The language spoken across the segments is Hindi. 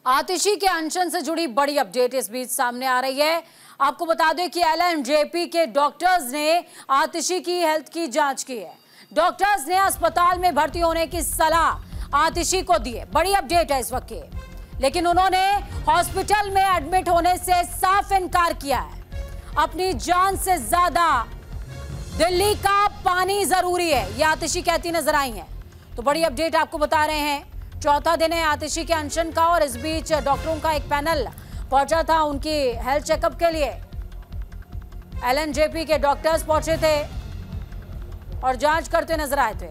आतिशी के अनशन से जुड़ी बड़ी अपडेट इस बीच सामने आ रही है। आपको बता दें कि एलएनजेपी के डॉक्टर्स ने आतिशी की हेल्थ की जांच की है। डॉक्टर्स ने अस्पताल में भर्ती होने की सलाह आतिशी को दी है। बड़ी अपडेट है इस वक्त की, लेकिन उन्होंने हॉस्पिटल में एडमिट होने से साफ इनकार किया है। अपनी जान से ज्यादा दिल्ली का पानी जरूरी है, ये आतिशी कहती नजर आई है। तो बड़ी अपडेट आपको बता रहे हैं। चौथा दिन है आतिशी के अनशन का और इस बीच डॉक्टरों का एक पैनल पहुंचा था उनकी हेल्थ चेकअप के लिए। एलएनजेपी के डॉक्टर्स पहुंचे थे और जांच करते नजर आए थे।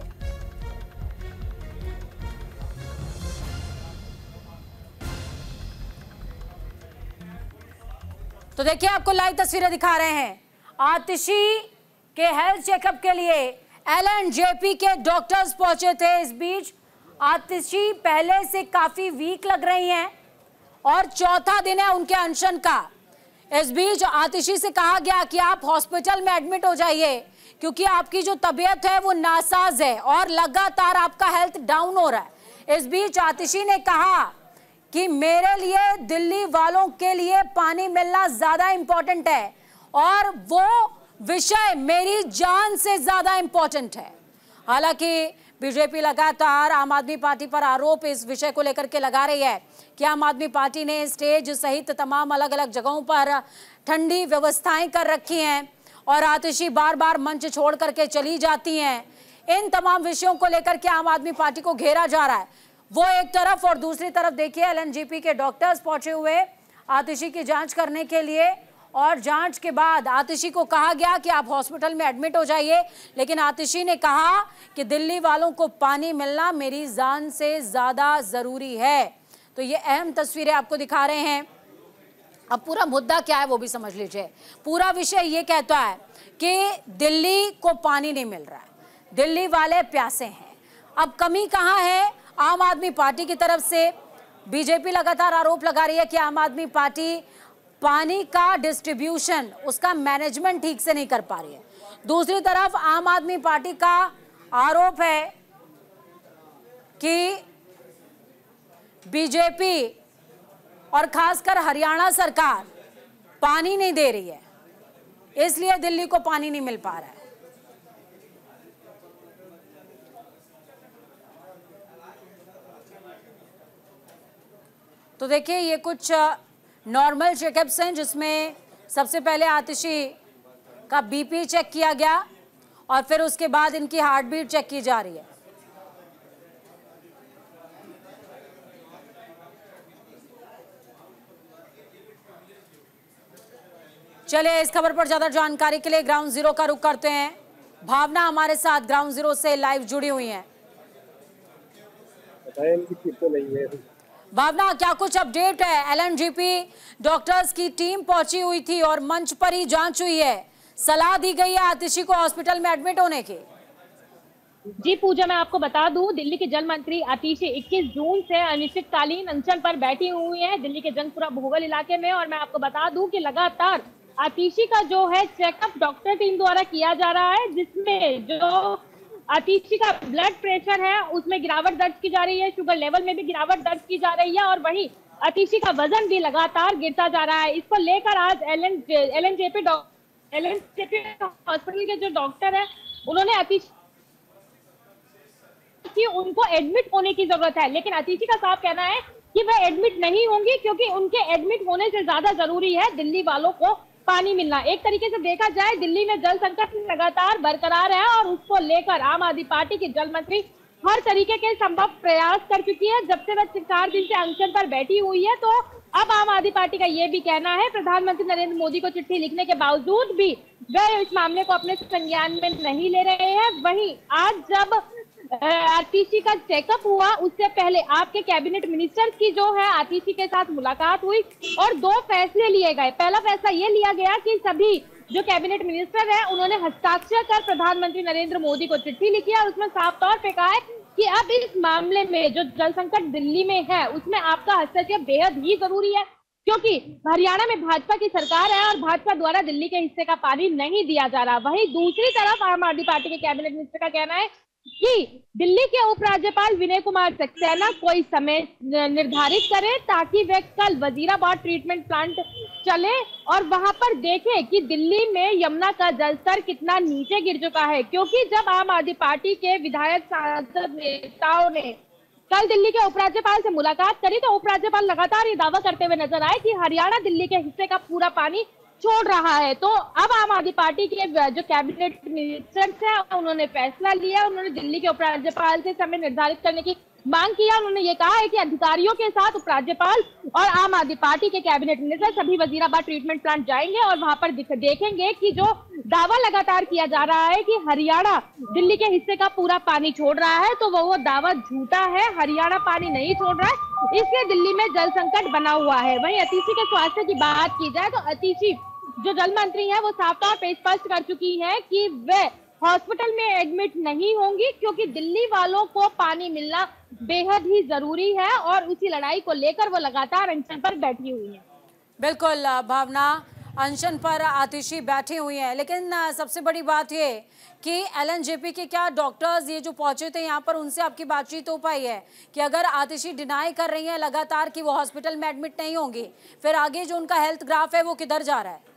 तो देखिए, आपको लाइव तस्वीरें दिखा रहे हैं। आतिशी के हेल्थ चेकअप के लिए एलएनजेपी के डॉक्टर्स पहुंचे थे। इस बीच आतिशी पहले से काफी वीक लग रही हैं और चौथा दिन है उनके अनशन का। इस बीच आतिशी से कहा गया कि आप हॉस्पिटल में एडमिट हो जाइए क्योंकि आपकी जो तबीयत है वो नासाज है और लगातार आपका हेल्थ डाउन हो रहा है। इस बीच आतिशी ने कहा कि मेरे लिए दिल्ली वालों के लिए पानी मिलना ज्यादा इंपॉर्टेंट है और वो विषय मेरी जान से ज्यादा इंपॉर्टेंट है। हालांकि बीजेपी लगातार आम आदमी पार्टी पर आरोप इस विषय को लेकर के लगा रही है कि आम आदमी पार्टी ने स्टेज सहित तमाम अलग अलग जगहों पर ठंडी व्यवस्थाएं कर रखी हैं और आतिशी बार बार मंच छोड़ करके चली जाती हैं। इन तमाम विषयों को लेकर के आम आदमी पार्टी को घेरा जा रहा है, वो एक तरफ, और दूसरी तरफ देखिए एलएनजेपी के डॉक्टर्स पहुंचे हुए आतिशी की जांच करने के लिए और जांच के बाद आतिशी को कहा गया कि आप हॉस्पिटल में एडमिट हो जाइए, लेकिन आतिशी ने कहा कि दिल्ली वालों को पानी मिलना मेरी जान से ज्यादा जरूरी है। तो ये अहम तस्वीरें आपको दिखा रहे हैं। अब पूरा मुद्दा क्या है वो भी समझ लीजिए। पूरा विषय ये कहता है कि दिल्ली को पानी नहीं मिल रहा है, दिल्ली वाले प्यासे हैं। अब कमी कहाँ है? आम आदमी पार्टी की तरफ से बीजेपी लगातार आरोप लगा रही है कि आम आदमी पार्टी पानी का डिस्ट्रीब्यूशन, उसका मैनेजमेंट ठीक से नहीं कर पा रही है। दूसरी तरफ आम आदमी पार्टी का आरोप है कि बीजेपी और खासकर हरियाणा सरकार पानी नहीं दे रही है, इसलिए दिल्ली को पानी नहीं मिल पा रहा है। तो देखिए, ये कुछ नॉर्मल चेकअप्स हैं जिसमें सबसे पहले आतिशी का बीपी चेक किया गया और फिर उसके बाद इनकी हार्ट बीट चेक की जा रही है। चलिए, इस खबर पर ज्यादा जानकारी के लिए ग्राउंड जीरो का रुख करते हैं। भावना हमारे साथ ग्राउंड जीरो से लाइव जुड़ी हुई हैं। भावना, क्या कुछ अपडेट है? एलएनजेपी डॉक्टर्स की टीम पहुंची हुई थी और मंच पर ही जांच हुई है, सलाह दी गई है आतिशी को हॉस्पिटल में एडमिट होने की। जी पूजा, मैं आपको बता दूं, दिल्ली के जल मंत्री आतिशी 21 जून से अनिश्चितकालीन अनशन पर बैठी हुई हैं दिल्ली के जंगपुरा भोगल इलाके में। और मैं आपको बता दूं कि लगातार आतिशी का जो है चेकअप डॉक्टर टीम द्वारा किया जा रहा है, जिसमें जो आतिशी का ब्लड प्रेशर है उसमें गिरावट दर्ज की जा रही है, शुगर लेवल में भी गिरावट दर्ज की जा रही है और वहीं आतिशी का वजन भी लगातार गिरता जा रहा है। इसको लेकर आज एलएनजेपी हॉस्पिटल के जो डॉक्टर है उन्होंने आतिशी कि उनको एडमिट होने की जरूरत है, लेकिन आतिशी का साफ कहना है कि वह एडमिट नहीं होंगी क्योंकि उनके एडमिट होने से ज्यादा जरूरी है दिल्ली वालों को पानी मिलना। एक तरीके से देखा जाए, दिल्ली में जल संकट लगातार बरकरार है और उसको लेकर आम आदमी पार्टी की जल मंत्री हर तरीके के संभव प्रयास कर चुकी है। जब से वह 4 दिन से अनशन पर बैठी हुई है, तो अब आम आदमी पार्टी का ये भी कहना है, प्रधानमंत्री नरेंद्र मोदी को चिट्ठी लिखने के बावजूद भी वह इस मामले को अपने संज्ञान में नहीं ले रहे हैं। वहीं आज जब आतिशी का चेकअप हुआ, उससे पहले आपके कैबिनेट मिनिस्टर की जो है आतिशी के साथ मुलाकात हुई और 2 फैसले लिए गए। पहला फैसला ये लिया गया कि सभी जो कैबिनेट मिनिस्टर है उन्होंने हस्ताक्षर कर प्रधानमंत्री नरेंद्र मोदी को चिट्ठी लिखी और उसमें साफ तौर पे कहा है कि अब इस मामले में जो जल संकट दिल्ली में है उसमें आपका हस्तक्षेप बेहद ही जरूरी है, क्योंकि हरियाणा में भाजपा की सरकार है और भाजपा द्वारा दिल्ली के हिस्से का पानी नहीं दिया जा रहा। वहीं दूसरी तरफ आम आदमी पार्टी के कैबिनेट मिनिस्टर का कहना है कि दिल्ली के उपराज्यपाल विनय कुमार सक्सेना कोई समय निर्धारित करे ताकि वे कल वजीराबाद ट्रीटमेंट प्लांट चले और वहां पर देखे कि दिल्ली में यमुना का जलस्तर कितना नीचे गिर चुका है। क्योंकि जब आम आदमी पार्टी के विधायक सांसद नेताओं ने कल दिल्ली के उपराज्यपाल से मुलाकात करी तो उपराज्यपाल लगातार ये दावा करते हुए नजर आए कि हरियाणा दिल्ली के हिस्से का पूरा पानी छोड़ रहा है। तो अब आम आदमी पार्टी के जो कैबिनेट मिनिस्टर्स हैं उन्होंने फैसला लिया, उन्होंने दिल्ली के उपराज्यपाल से समय निर्धारित करने की मांग किया। उन्होंने ये कहा है कि अधिकारियों के साथ उपराज्यपाल और आम आदमी पार्टी के कैबिनेट मिनिस्टर सभी वजीराबाद ट्रीटमेंट प्लांट जाएंगे और वहां पर देखेंगे कि जो दावा लगातार किया जा रहा है कि हरियाणा दिल्ली के हिस्से का पूरा पानी छोड़ रहा है, तो वो दावा झूठा है। हरियाणा पानी नहीं छोड़ रहा है, इसलिए दिल्ली में जल संकट बना हुआ है। वहीं अतिशी के स्वास्थ्य की बात की जाए तो अतिशी जो जल मंत्री है वो साफ तौर पे स्पष्ट कर चुकी है कि वे हॉस्पिटल में एडमिट नहीं होंगी, क्योंकि दिल्ली वालों को पानी मिलना बेहद ही जरूरी है और उसी लड़ाई को लेकर वो लगातार अनशन पर बैठी हुई है। बिल्कुल भावना, अनशन पर आतिशी बैठी हुई है। लेकिन सबसे बड़ी बात ये कि एलएनजेपी के क्या डॉक्टर्स ये जो पहुंचे थे यहाँ पर, उनसे आपकी बातचीत हो पाई है कि अगर आतिशी डिनाई कर रही है लगातार कि वो हॉस्पिटल में एडमिट नहीं होंगी, फिर आगे जो उनका हेल्थ ग्राफ है वो किधर जा रहा है?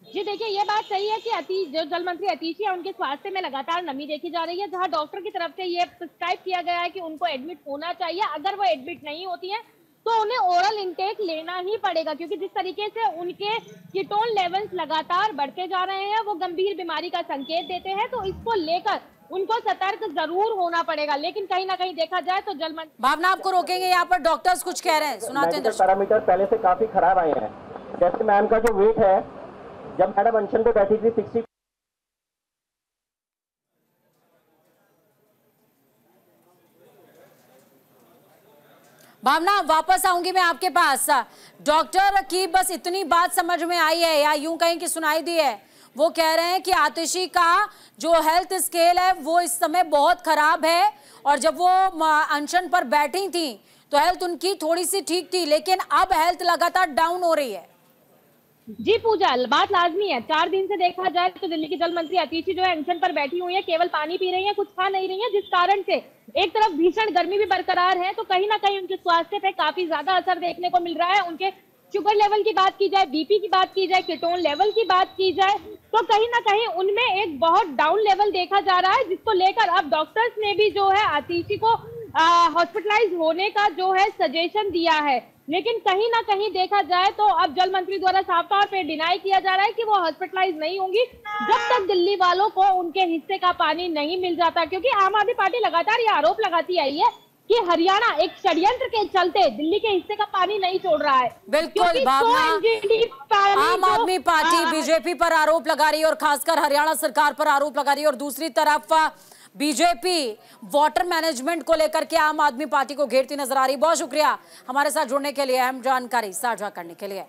जी देखिए, ये बात सही है कि जो जल मंत्री अतिशी है उनके स्वास्थ्य में लगातार नमी देखी जा रही है। जहां डॉक्टर की तरफ से ये प्रिस्क्राइब किया गया है कि उनको एडमिट होना चाहिए, अगर वो एडमिट नहीं होती है तो उन्हें ओरल इंटेक लेना ही पड़ेगा, क्योंकि जिस तरीके से उनके कीटोन लेवल्स लगातार बढ़ते जा रहे हैं वो गंभीर बीमारी का संकेत देते हैं। तो इसको लेकर उनको सतर्क जरूर होना पड़ेगा। लेकिन कहीं ना कहीं देखा जाए तो जल मंत्री भावना आपको रोकेंगे, यहाँ पर डॉक्टर्स कुछ कह रहे हैं, सुनाते हैं। पैरामीटर पहले से काफी खराब आए हैं। जैसे मैम का जो वेट है, जब मैडम अनशन पे बैठी थी 60। भावना वापस आऊंगी मैं आपके पास। डॉक्टर की बस इतनी बात समझ में आई है या यूं कहीं कि सुनाई दी है, वो कह रहे हैं कि आतिशी का जो हेल्थ स्केल है वो इस समय बहुत खराब है और जब वो अनशन पर बैठी थी तो हेल्थ उनकी थोड़ी सी ठीक थी, लेकिन अब हेल्थ लगातार डाउन हो रही है। जी पूजा, बात लाजमी है। 4 दिन से देखा जाए तो दिल्ली की जल मंत्री अतिशी जो है अनशन पर बैठी हुई है, केवल पानी पी रही है, कुछ खा नहीं रही है, जिस कारण से एक तरफ भीषण गर्मी भी बरकरार है तो कहीं ना कहीं उनके स्वास्थ्य पे काफी ज्यादा असर देखने को मिल रहा है। उनके शुगर लेवल की बात की जाए, बीपी की बात की जाए, कीटोन लेवल की बात की जाए तो कहीं ना कहीं उनमें एक बहुत डाउन लेवल देखा जा रहा है, जिसको लेकर अब डॉक्टर्स ने भी जो है आतिशी को हॉस्पिटलाइज होने का जो है सजेशन दिया है। लेकिन कहीं ना कहीं देखा जाए तो अब जल मंत्री द्वारा साफ तौर पे डिनाई किया जा रहा है कि वो हॉस्पिटलाइज नहीं होंगी जब तक दिल्ली वालों को उनके हिस्से का पानी नहीं मिल जाता। क्योंकि आम आदमी पार्टी लगातार ये आरोप लगाती आई है कि हरियाणा एक षड्यंत्र के चलते दिल्ली के हिस्से का पानी नहीं छोड़ रहा है। बिल्कुल भावना, आम आदमी पार्टी बीजेपी पर आरोप लगा रही है और खासकर हरियाणा सरकार पर आरोप लगा रही है और दूसरी तरफ बीजेपी वाटर मैनेजमेंट को लेकर के आम आदमी पार्टी को घेरती नजर आ रही। बहुत शुक्रिया हमारे साथ जुड़ने के लिए, अहम जानकारी साझा करने के लिए।